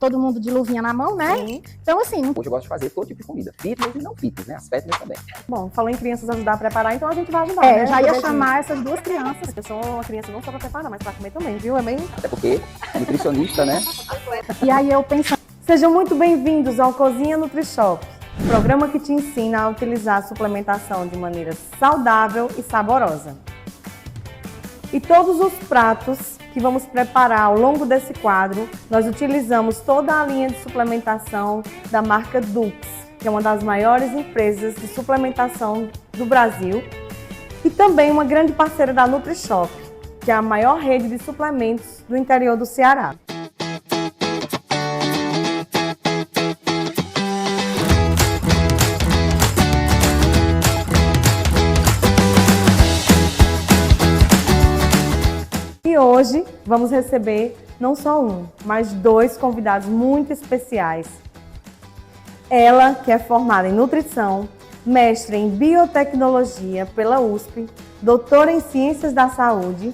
todo mundo de luvinha na mão, né? Sim. Então, assim... Hoje eu gosto de fazer todo tipo de comida, fitness e não fitness, né? As fitness também. Bom, falou em crianças ajudar a preparar, então a gente vai ajudar, É, né? já ia chamar essas duas crianças. Eu sou uma criança não só pra preparar, mas pra comer também, viu? É bem... Até porque nutricionista, né? E aí eu pensando... Sejam muito bem-vindos ao Cozinha NutriShop, programa que te ensina a utilizar a suplementação de maneira saudável e saborosa. E todos os pratos que vamos preparar ao longo desse quadro, nós utilizamos toda a linha de suplementação da marca Dux, que é uma das maiores empresas de suplementação do Brasil, e também uma grande parceira da NutriShop, que é a maior rede de suplementos do interior do Ceará. E hoje vamos receber não só um, mas dois convidados muito especiais. Ela, que é formada em nutrição, mestre em biotecnologia pela USP, doutora em ciências da saúde,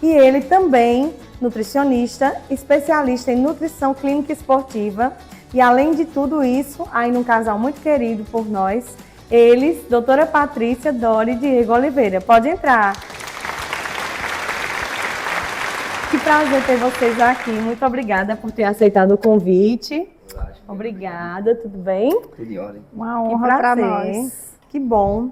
e ele também nutricionista, especialista em nutrição clínica esportiva, e além de tudo isso, ainda um casal muito querido por nós, eles, doutora Patrícia, Dora e Diego Oliveira. Pode entrar. Que prazer ter vocês aqui. Muito obrigada por ter aceitado o convite. Obrigada, tudo bem? Tudo em ordem. Uma honra para nós. Que bom.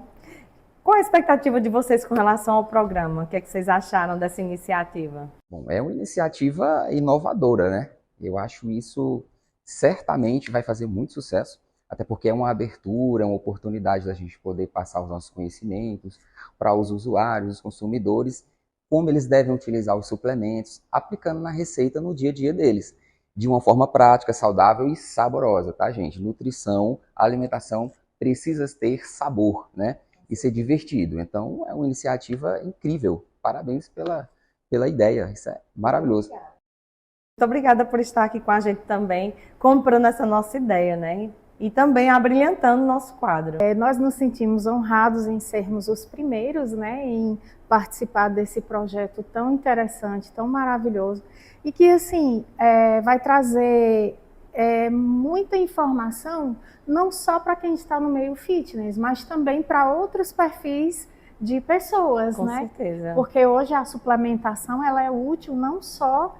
Qual a expectativa de vocês com relação ao programa? O que é que vocês acharam dessa iniciativa? Bom, é uma iniciativa inovadora, né? Eu acho isso certamente vai fazer muito sucesso, até porque é uma abertura, uma oportunidade da gente poder passar os nossos conhecimentos para os usuários, os consumidores, como eles devem utilizar os suplementos, aplicando na receita no dia a dia deles, de uma forma prática, saudável e saborosa, tá, gente? Nutrição, alimentação precisa ter sabor, né? E ser divertido. Então, é uma iniciativa incrível. Parabéns pela ideia. Isso é maravilhoso. Muito obrigada por estar aqui com a gente também, comprando essa nossa ideia, né? E também abrilhantando o nosso quadro. Nós nos sentimos honrados em sermos os primeiros, né, em participar desse projeto tão interessante, tão maravilhoso, e que, assim, vai trazer muita informação, não só para quem está no meio fitness, mas também para outros perfis de pessoas, Com né? certeza. Porque hoje a suplementação, ela é útil não só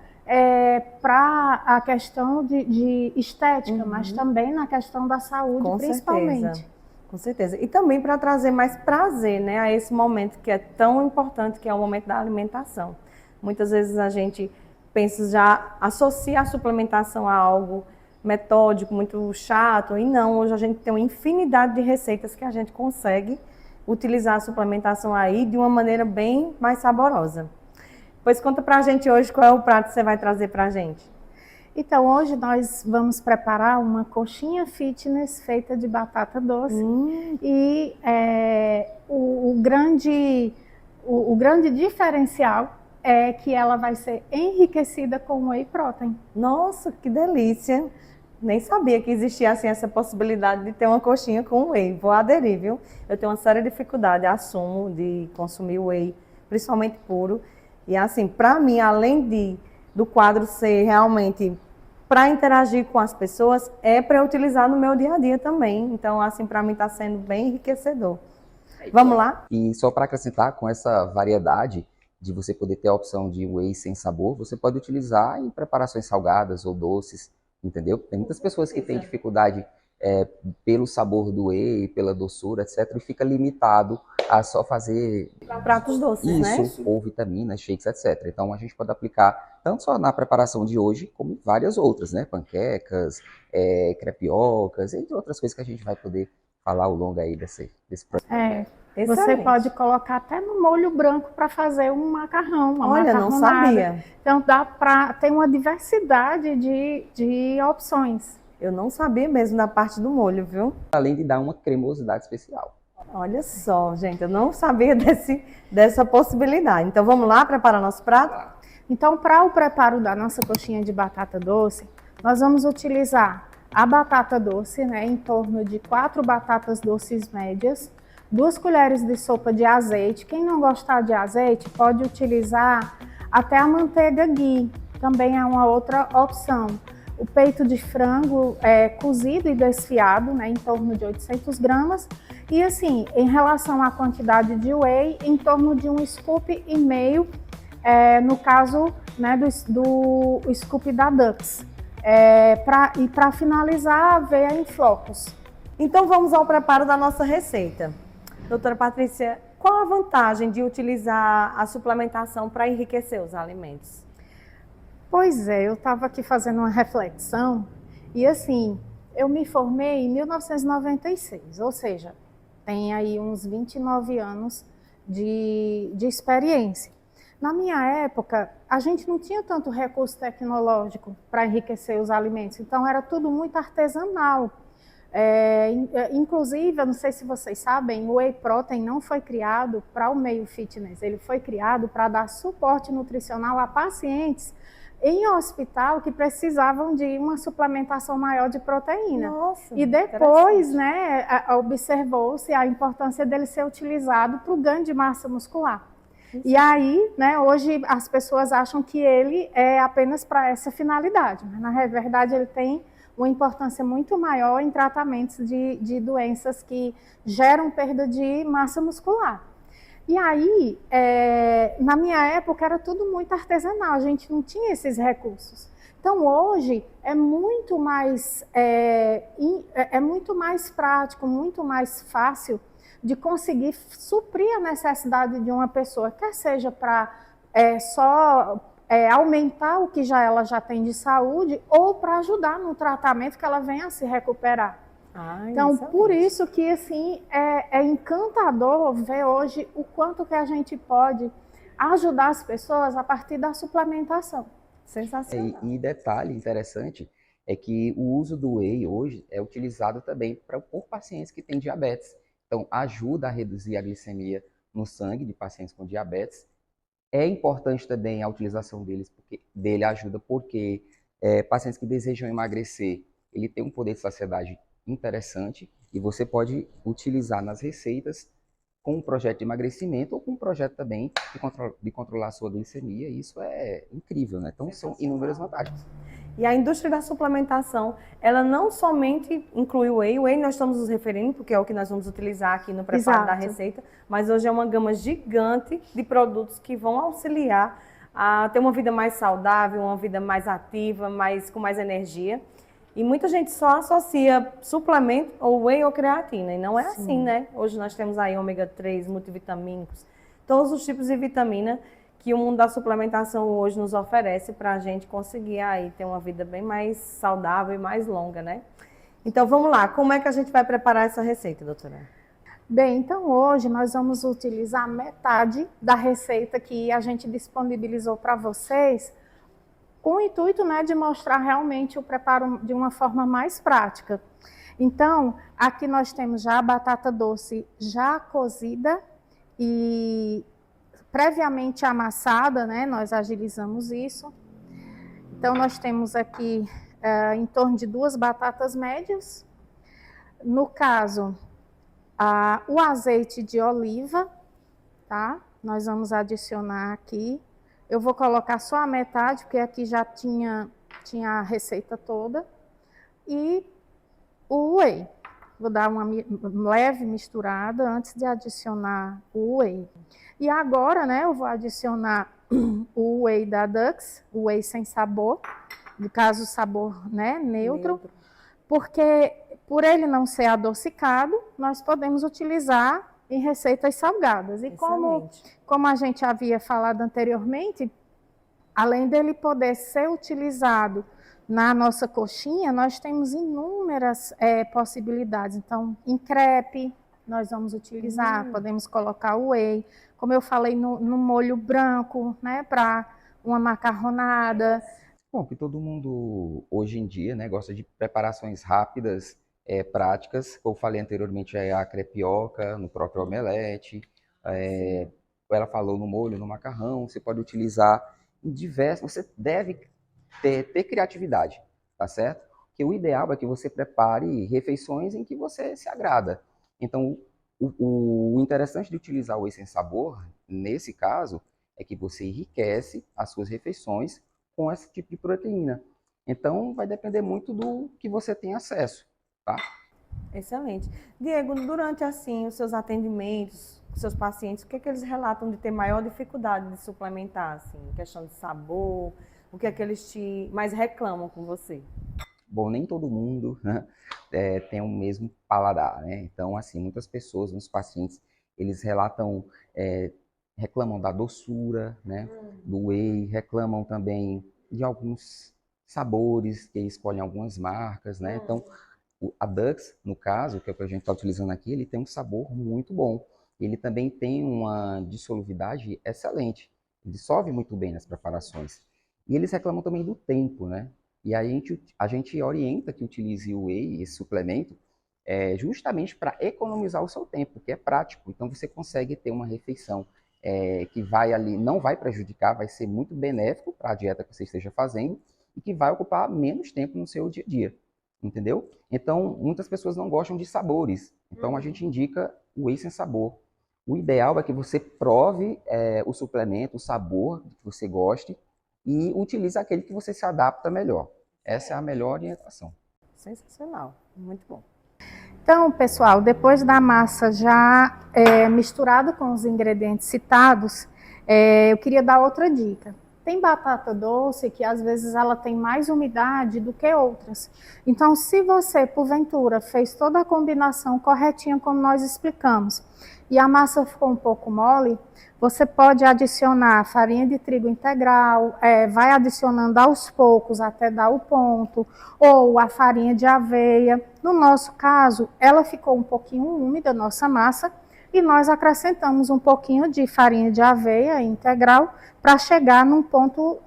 para a questão de estética, mas também na questão da saúde, Com principalmente. certeza. Com certeza. E também para trazer mais prazer, né, a esse momento que é tão importante, que é o momento da alimentação. Muitas vezes a gente pensa, já associa a suplementação a algo metódico, muito chato, e não, hoje a gente tem uma infinidade de receitas que a gente consegue utilizar a suplementação aí de uma maneira bem mais saborosa. Pois conta pra gente hoje qual é o prato que você vai trazer pra gente. Então, hoje nós vamos preparar uma coxinha fitness feita de batata doce. E o grande diferencial é que ela vai ser enriquecida com whey protein. Nossa, que delícia! Nem sabia que existia assim essa possibilidade de ter uma coxinha com whey. Vou aderir, viu? Eu tenho uma séria dificuldade, assumo, de consumir whey, principalmente puro. E assim, para mim, além do quadro ser realmente para interagir com as pessoas, é para utilizar no meu dia a dia também. Então, assim, para mim está sendo bem enriquecedor. Vamos lá? E só para acrescentar, com essa variedade de você poder ter a opção de whey sem sabor, você pode utilizar em preparações salgadas ou doces, entendeu? Tem muitas pessoas que têm dificuldade pelo sabor do whey, pela doçura, etc., e fica limitado a só fazer pratos doces, né? Isso, ou vitaminas, shakes, etc. Então a gente pode aplicar tanto só na preparação de hoje, como em várias outras, né? Panquecas, crepiocas, entre outras coisas que a gente vai poder falar ao longo aí desse projeto. Você pode colocar até no molho branco para fazer um macarrão, uma macarronada. Não sabia. Então dá para ter uma diversidade de opções. Eu não sabia mesmo da parte do molho, viu? Além de dar uma cremosidade especial. Olha só, gente, eu não sabia dessa possibilidade. Então vamos lá preparar nosso prato? Então, para o preparo da nossa coxinha de batata doce, nós vamos utilizar a batata doce, né, em torno de 4 batatas doces médias, 2 colheres de sopa de azeite. Quem não gostar de azeite pode utilizar até a manteiga ghee, também é uma outra opção. o peito de frango cozido e desfiado, né, em torno de 800 gramas. E assim, em relação à quantidade de whey, em torno de um scoop e meio, no caso, né, do scoop da Dux. E para finalizar, aveia em flocos. Então vamos ao preparo da nossa receita. Doutora Patrícia, qual a vantagem de utilizar a suplementação para enriquecer os alimentos? Pois é, eu estava aqui fazendo uma reflexão e assim, eu me formei em 1996, ou seja, tem aí uns 29 anos de experiência. Na minha época, a gente não tinha tanto recurso tecnológico para enriquecer os alimentos, então era tudo muito artesanal. Inclusive, eu não sei se vocês sabem, o Whey Protein não foi criado para o meio fitness, ele foi criado para dar suporte nutricional a pacientes em hospital que precisavam de uma suplementação maior de proteína. Nossa, e depois, né, observou-se a importância dele ser utilizado para o ganho de massa muscular. E aí, né, hoje as pessoas acham que ele é apenas para essa finalidade, mas na verdade ele tem uma importância muito maior em tratamentos de doenças que geram perda de massa muscular. E aí, na minha época, era tudo muito artesanal, a gente não tinha esses recursos. Então, hoje, é muito mais prático, muito mais fácil de conseguir suprir a necessidade de uma pessoa, quer seja para aumentar o que ela já tem de saúde ou para ajudar no tratamento que ela venha a se recuperar. Então, excelente. Por isso que assim, é encantador ver hoje o quanto que a gente pode ajudar as pessoas a partir da suplementação. Sensacional. E detalhe interessante é que o uso do whey hoje é utilizado também por pacientes que têm diabetes. Então, ajuda a reduzir a glicemia no sangue de pacientes com diabetes. É importante também a utilização dele ajuda porque pacientes que desejam emagrecer, ele tem um poder de saciedade interessante e você pode utilizar nas receitas com um projeto de emagrecimento ou com um projeto também de controlar a sua glicemia. E isso é incrível, né? Então, são inúmeras vantagens. E a indústria da suplementação, ela não somente inclui o whey nós estamos nos referindo, porque é o que nós vamos utilizar aqui no preparo da receita, mas hoje é uma gama gigante de produtos que vão auxiliar a ter uma vida mais saudável, uma vida mais ativa, com mais energia. E muita gente só associa suplemento ou whey ou creatina, e não é assim, né? Hoje nós temos aí ômega 3, multivitamínicos, todos os tipos de vitamina que o mundo da suplementação hoje nos oferece para a gente conseguir aí ter uma vida bem mais saudável e mais longa, né? Então vamos lá, como é que a gente vai preparar essa receita, doutora? Bem, então hoje nós vamos utilizar metade da receita que a gente disponibilizou para vocês, com o intuito, né, de mostrar realmente o preparo de uma forma mais prática. Então, aqui nós temos já a batata doce já cozida e previamente amassada, né? Nós agilizamos isso. Então, nós temos aqui em torno de 2 batatas médias. No caso, o azeite de oliva, tá? Nós vamos adicionar aqui. Eu vou colocar só a metade, porque aqui já tinha a receita toda. E o whey. Vou dar uma leve misturada antes de adicionar o whey. E agora, né, eu vou adicionar o whey da Dux, o whey sem sabor, no caso sabor, né, neutro, porque por ele não ser adocicado, nós podemos utilizar em receitas salgadas. E como a gente havia falado anteriormente, além dele poder ser utilizado na nossa coxinha, nós temos inúmeras possibilidades. Então, em crepe, nós vamos utilizar, podemos colocar o whey, como eu falei, no molho branco, né, para uma macarronada. Bom, que todo mundo hoje em dia, né, gosta de preparações rápidas, práticas. Como eu falei anteriormente, a crepioca, no próprio omelete. Ela falou no molho, no macarrão. Você pode utilizar em diversos. Você deve ter criatividade, tá certo? Porque o ideal é que você prepare refeições em que você se agrada. Então, o interessante de utilizar o whey sem sabor, nesse caso, é que você enriquece as suas refeições com esse tipo de proteína. Então, vai depender muito do que você tem acesso, tá? Excelente. Diego, durante assim os seus atendimentos, os seus pacientes, o que é que eles relatam de ter maior dificuldade de suplementar, assim, questão de sabor, o que é que eles mais reclamam com você? Bom, nem todo mundo, né, tem o mesmo paladar, né? Então, assim, muitas pessoas, muitos pacientes, eles reclamam da doçura, né, do whey, reclamam também de alguns sabores, que escolhem algumas marcas, né? Então, a Dux, no caso, que é o que a gente está utilizando aqui, ele tem um sabor muito bom. Ele também tem uma dissolubilidade excelente. Ele dissolve muito bem nas preparações. E eles reclamam também do tempo, né? E aí a gente orienta que utilize o whey, esse suplemento, justamente para economizar o seu tempo, que é prático. Então você consegue ter uma refeição que vai ali, não vai prejudicar, vai ser muito benéfico para a dieta que você esteja fazendo e que vai ocupar menos tempo no seu dia a dia. Entendeu? Então, muitas pessoas não gostam de sabores. Então, a gente indica o whey sem sabor. O ideal é que você prove o suplemento, o sabor que você goste e utilize aquele que você se adapta melhor. Essa é a melhor orientação. Sensacional, muito bom. Então, pessoal, depois da massa já misturada com os ingredientes citados, eu queria dar outra dica. Tem batata doce que às vezes ela tem mais umidade do que outras. Então, se você, porventura, fez toda a combinação corretinha como nós explicamos, e a massa ficou um pouco mole, você pode adicionar farinha de trigo integral, vai adicionando aos poucos até dar o ponto, ou a farinha de aveia. No nosso caso, ela ficou um pouquinho úmida, nossa massa, e nós acrescentamos um pouquinho de farinha de aveia integral para chegar num ponto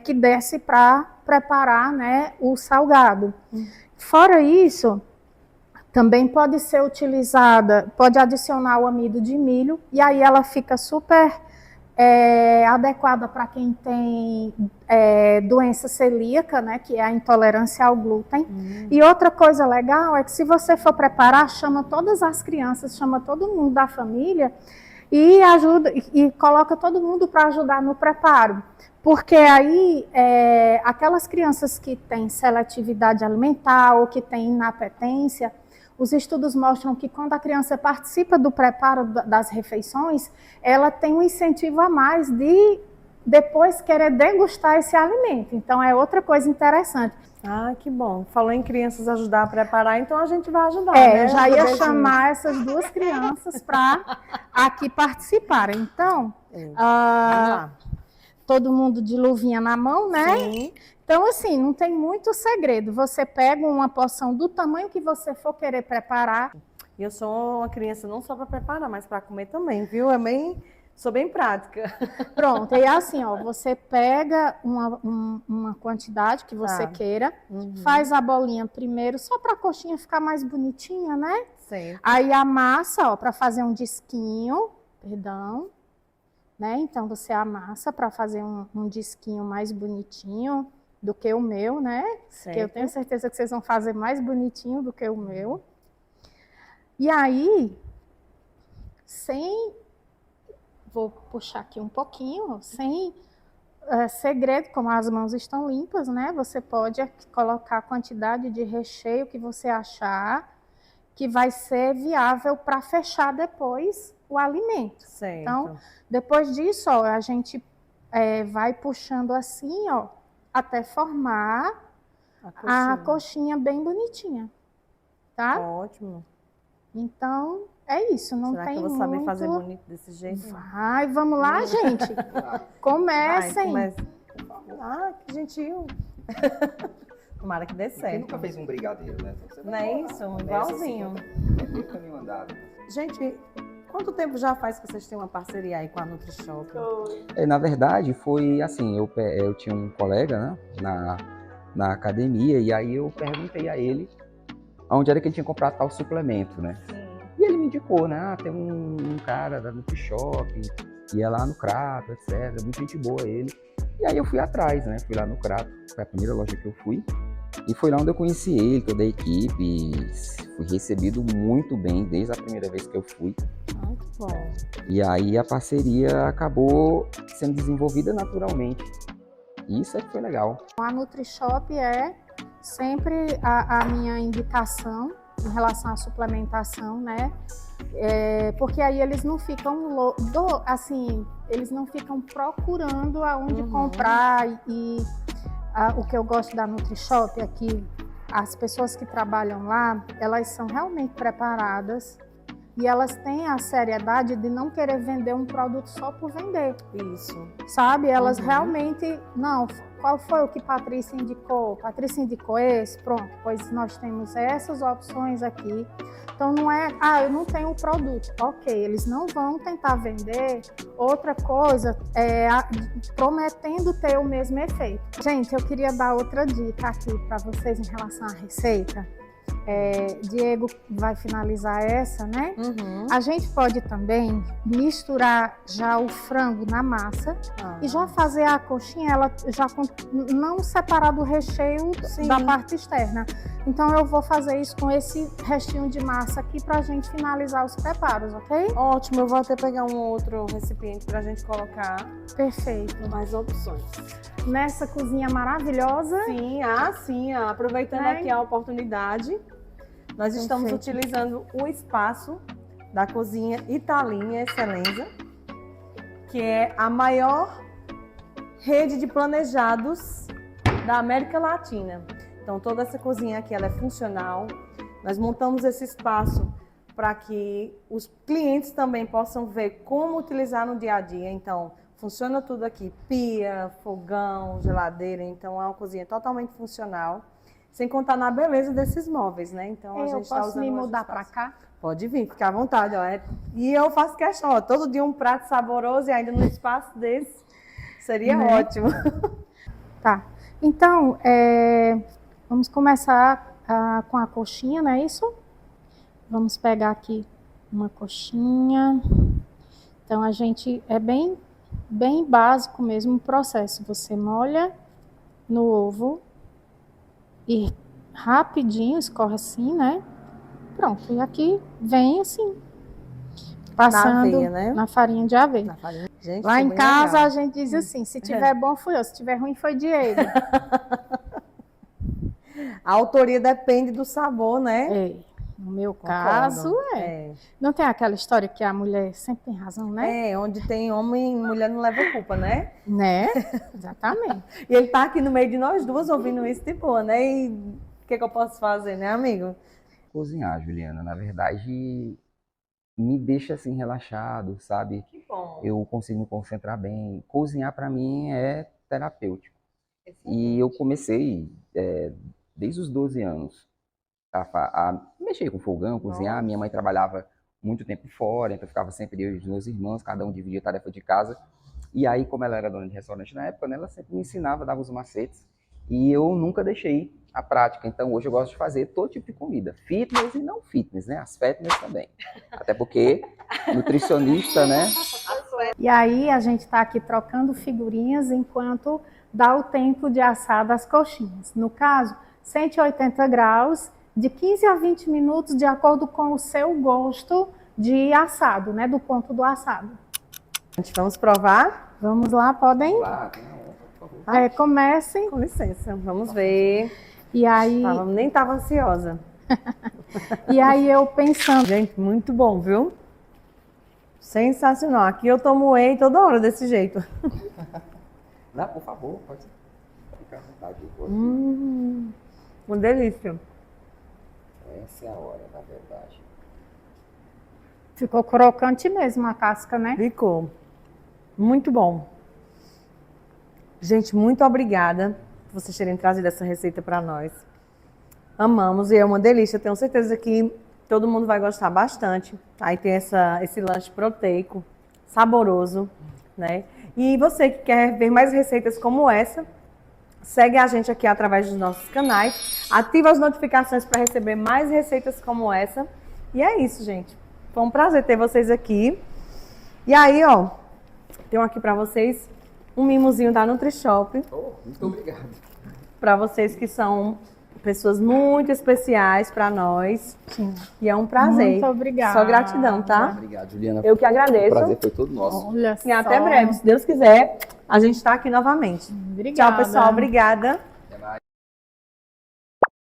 que desse para preparar, né, o salgado. Fora isso, também pode ser utilizada, pode adicionar o amido de milho, e aí ela fica super adequada para quem tem doença celíaca, né, que é a intolerância ao glúten. E outra coisa legal é que se você for preparar, chama todas as crianças, chama todo mundo da família e ajuda e coloca todo mundo para ajudar no preparo. Porque aí, aquelas crianças que têm seletividade alimentar ou que têm inapetência, os estudos mostram que quando a criança participa do preparo das refeições, ela tem um incentivo a mais de depois querer degustar esse alimento. Então, é outra coisa interessante. Ah, que bom. Falou em crianças ajudar a preparar, então a gente vai ajudar, né? Eu já ia chamar essas duas crianças para aqui participarem. Então, todo mundo de luvinha na mão, né? Sim. Então, assim, não tem muito segredo. Você pega uma porção do tamanho que você for querer preparar. E eu sou uma criança não só para preparar, mas para comer também, viu? Sou bem prática. Pronto, e assim, ó, você pega uma quantidade que você queira, faz a bolinha primeiro, só para a coxinha ficar mais bonitinha, né? Certo. Aí amassa, ó, para fazer um disquinho, né? Então você amassa para fazer um disquinho mais bonitinho do que o meu, né? Certo. Que eu tenho certeza que vocês vão fazer mais bonitinho do que o meu. E aí, vou puxar aqui um pouquinho, sem segredo, como as mãos estão limpas, né? Você pode colocar a quantidade de recheio que você achar que vai ser viável para fechar depois o alimento. Certo. Então, depois disso, ó, a gente vai puxando assim, ó, até formar a coxinha bem bonitinha, tá? Ótimo. Então, é isso, não Será tem que eu vou muito... saber fazer bonito desse jeito? Vai, vamos lá, gente. Comecem. Ah, que gentil. Tomara que dê certo. Quem nunca fez um brigadeiro, né? Não é isso? Igualzinho. É o caminho andado. Gente, quanto tempo já faz que vocês têm uma parceria aí com a NutriShop? Na verdade, foi assim, eu tinha um colega, né, na academia, e aí eu perguntei a ele onde era que ele tinha comprado tal suplemento, né? Sim. E ele me indicou, né? Tem um cara da NutriShop, que ia lá no Crato, etc. Muito gente boa ele. E aí eu fui atrás, né? Fui lá no Crato, foi a primeira loja que eu fui. E foi lá onde eu conheci ele, toda a equipe. Fui recebido muito bem desde a primeira vez que eu fui. Muito bom. E aí a parceria acabou sendo desenvolvida naturalmente. Isso é que foi legal. A NutriShop é sempre a minha indicação em relação à suplementação, né? Porque aí eles não ficam eles não ficam procurando aonde comprar o que eu gosto da NutriShop é que as pessoas que trabalham lá, elas são realmente preparadas e elas têm a seriedade de não querer vender um produto só por vender. Isso. Sabe? Elas realmente, não, qual foi o que Patrícia indicou? Patrícia indicou esse? Pronto, pois nós temos essas opções aqui. Então não é, eu não tenho o produto. Ok, eles não vão tentar vender outra coisa prometendo ter o mesmo efeito. Gente, eu queria dar outra dica aqui para vocês em relação à receita. Diego vai finalizar essa, né? A gente pode também misturar já o frango na massa e já fazer a coxinha, ela já não separar do recheio da parte externa. Então eu vou fazer isso com esse restinho de massa aqui pra gente finalizar os preparos, ok? Ótimo, eu vou até pegar um outro recipiente pra gente colocar. Perfeito. Mais opções. Nessa cozinha maravilhosa. Sim, aproveitando aqui a oportunidade. Nós estamos utilizando o espaço da cozinha Italinha Excellenza, que é a maior rede de planejados da América Latina. Então, toda essa cozinha aqui ela é funcional. Nós montamos esse espaço para que os clientes também possam ver como utilizar no dia a dia. Então, funciona tudo aqui, pia, fogão, geladeira. Então, é uma cozinha totalmente funcional. Sem contar na beleza desses móveis, né? Então, a gente está usando. Eu posso me mudar para cá? Pode vir, fica à vontade. Ó. E eu faço questão, todo dia um prato saboroso e ainda no espaço desse. Seria ótimo. Tá. Então, vamos começar com a coxinha, não é isso? Vamos pegar aqui uma coxinha. Então, a gente é bem básico mesmo o processo. Você molha no ovo e rapidinho escorre assim, né? Pronto, e aqui vem assim, passando na aveia, né? Na farinha de aveia. Gente, lá em casa legal. A gente diz assim, se tiver bom fui eu, se tiver ruim foi Diego. A autoria depende do sabor, né? No meu caso, Não tem aquela história que a mulher sempre tem razão, né? Onde tem homem, mulher não leva culpa, né? Né? Exatamente. E ele tá aqui no meio de nós duas ouvindo isso de boa, né? E o que eu posso fazer, né, amigo? Cozinhar, Juliana, na verdade, me deixa assim relaxado, sabe? Que bom. Eu consigo me concentrar bem. Cozinhar para mim é terapêutico. E eu comecei desde os 12 anos a mexer com fogão, cozinhar. Nossa. Minha mãe trabalhava muito tempo fora, então ficava sempre eu e os meus irmãos, cada um dividia a tarefa de casa. E aí, como ela era dona de restaurante na época, né, ela sempre me ensinava, dava os macetes. E eu nunca deixei a prática. Então, hoje eu gosto de fazer todo tipo de comida. Fitness e não fitness, né? As fatness também. Até porque nutricionista, né? E aí, a gente está aqui trocando figurinhas enquanto dá o tempo de assar das coxinhas. No caso, 180 graus, de 15 a 20 minutos, de acordo com o seu gosto de assado, né? Do ponto do assado. Vamos provar? Vamos lá, podem? Por favor. Comecem. Com licença, vamos ver. E aí... Nem estava ansiosa. E aí eu pensando... Gente, muito bom, viu? Sensacional. Aqui eu tomo whey toda hora desse jeito. Não, por favor, pode ficar à vontade. Uma delícia. Essa é a hora, na verdade. Ficou crocante mesmo a casca, né? Ficou. Muito bom. Gente, muito obrigada por vocês terem trazido essa receita para nós. Amamos e é uma delícia. Tenho certeza que todo mundo vai gostar bastante. Aí tem esse lanche proteico, saboroso, né? E você que quer ver mais receitas como essa, segue a gente aqui através dos nossos canais, ativa as notificações para receber mais receitas como essa. E é isso, gente. Foi um prazer ter vocês aqui. E aí, ó, tenho aqui para vocês um mimozinho da NutriShop. Muito obrigado. Para vocês que são pessoas muito especiais para nós. Sim. E é um prazer. Muito obrigada. Só gratidão, tá? Obrigado, Juliana. Eu que agradeço. O prazer foi todo nosso. Olha E até só. breve, se Deus quiser, a gente está aqui novamente. Obrigada. Tchau, pessoal. Obrigada.